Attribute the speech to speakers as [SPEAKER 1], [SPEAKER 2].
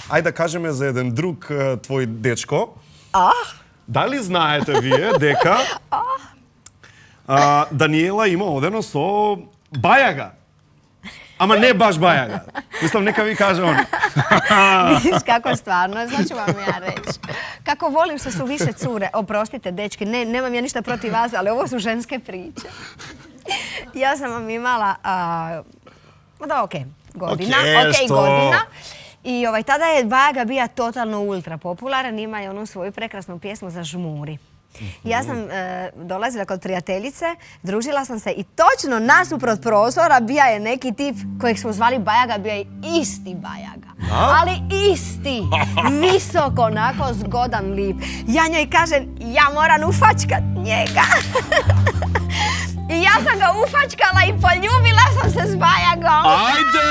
[SPEAKER 1] Ajde da kažeme za jedan drug tvoj dečko. Da li знаете вие дека Даниела има одено со бајага? Ама не баш бајага. Мислам, нека ви каже он.
[SPEAKER 2] Vidiš kako stvarno, znači vam ja reći. Kako volim što su više cure. Oprostite, dečki, nemam ja ništa protiv vas, ali ovo su ženske priče. Ja sam vam imala, godina. I tada je Bajaga bija totalno ultra popularan, ima je onu svoju prekrasnu pjesmu za žmuri. Ja sam dolazila kod prijateljice, družila sam se i točno nasuprot prozora bija je neki tip kojeg smo zvali Bajaga, bio je isti Bajaga. Ali isti, visoko, onako zgodan, lip. Ja njoj kažem, ja moram ufačkat njega. I ja sam ga ufačkala i poljubila sam se s Bajagom.
[SPEAKER 1] Ajde!